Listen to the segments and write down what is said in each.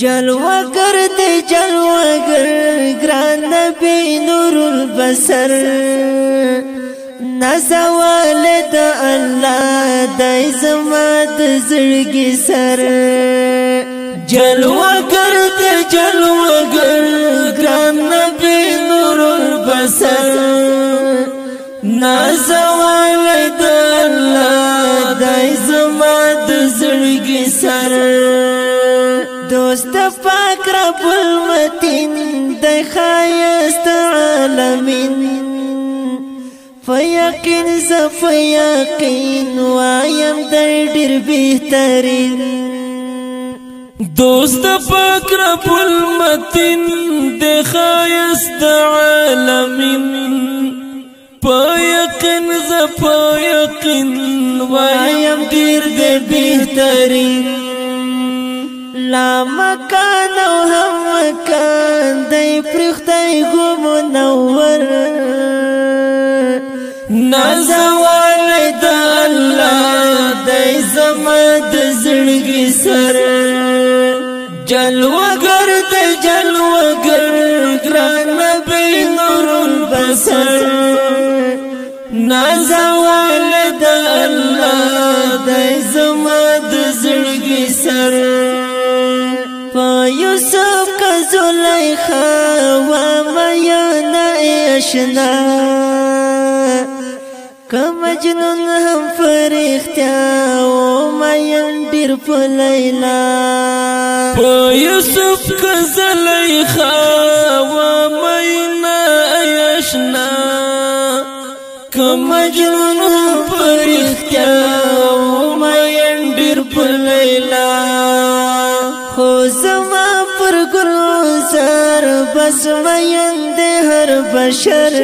جلوگر دے جلوگر گران نبی نور البصر نزوال دا اللہ دای زما د زړګي سر جلوگر دے جلوگر گران نبی نور البصر نزوال دا اللہ دای زما د زړګي سر دوست پاک رب المتین دی خایست عالمین فیقین زفیقین وایم دی ډیر بهترین دوست پاک رب المتین دی خایست عالمین فیقین زفیقین وایم ډیر دی بهترین لا مکان او هم مکان دی پرختی گو منور نازوال دا اللہ دی زمد زړګي سر جلوگر دی جلوگر گران نبی نور البصر نازوال دا اللہ دی زمد زړګي سر یوسف کا زلیخا ومیانا اشنا که مجنون هم فرختیا ومین دیر پا لیلا یوسف کا زلیخا ومیانا اشنا که مجنون هم فرختیا ومین دیر پا لیلا زما پر گلزار بس مین دے ہر بشر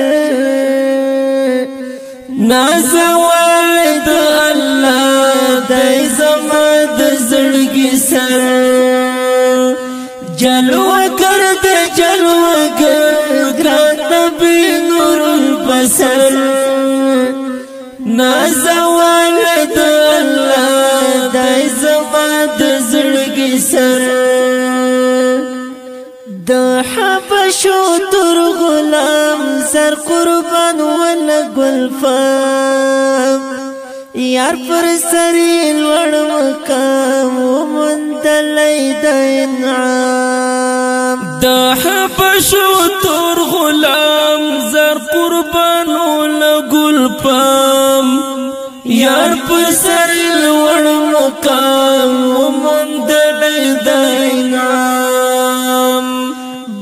نازوال دا اللہ دی زما د زړګي سر جلوگر دے جلوگر گران نبی نور البصر نازوال دا اللہ دی زما د زړګي سر د حبشو تر غلام سر قربان ولا گلفام یار پر سری لوړ مقام ومندلی د انعام د حبشو تر غلام زر قربان ولا گلفام یار پر سری لوړ مقام ومندلی د انعام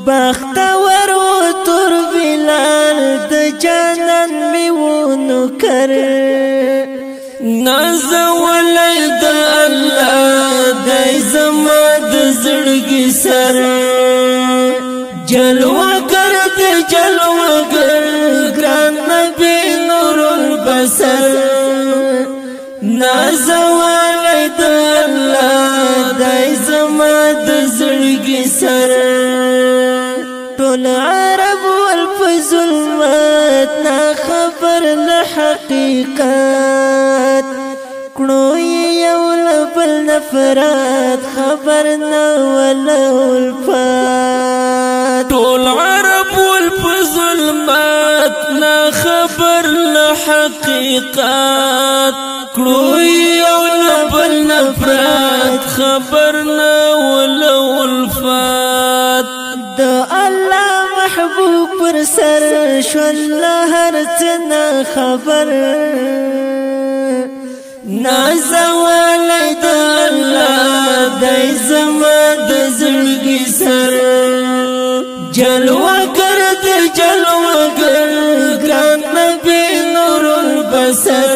بختور و تر بلال د جانان میونو کر نازوال د الله د زما د زړګي سر جلوگر د جلوگر گران نبی نور البصر نازوال د الله د زما د زړګي سر ټول عرب والفظلمات نا خبر لحقیقت کړو یو لبل نفرات خبر نه ولا الفات ټول عرب والفظلمات نا خبر لحقیقت کړو یو لبل نفرات خبر نه ولا الفات د الله محبوب پر سر شول هر څه خبر نازوال د الله د زما د زړګي سر جلوگر د جلوگر گران نبی نور البصر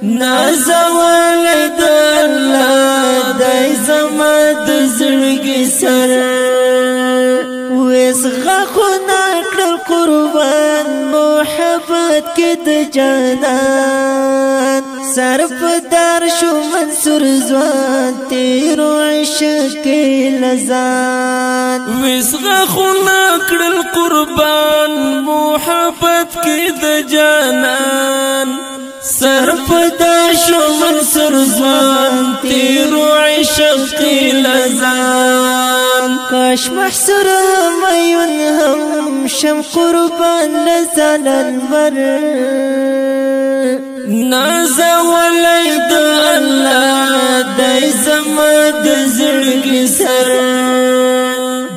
نازوال د الله د زما د زړګي سر ویس غخونا کړل قربان محبت کې د جانان صرف دار شو منصور ځوان تیرو عشق کې لزان ویس غخونا کړل قربان محبت کې د جانان صرف دار شو منصور ځوان تیرو عشق کې لزان باش محصور همایون هم شم قربان لزال المر نازا ولید الله دای زما د زړګي سر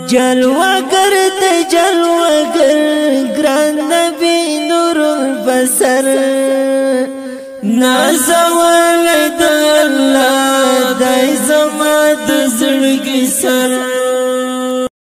جلوگر د جلوگر ګران نبی نور البصر نازا ولید الله دای زما د زړګي سر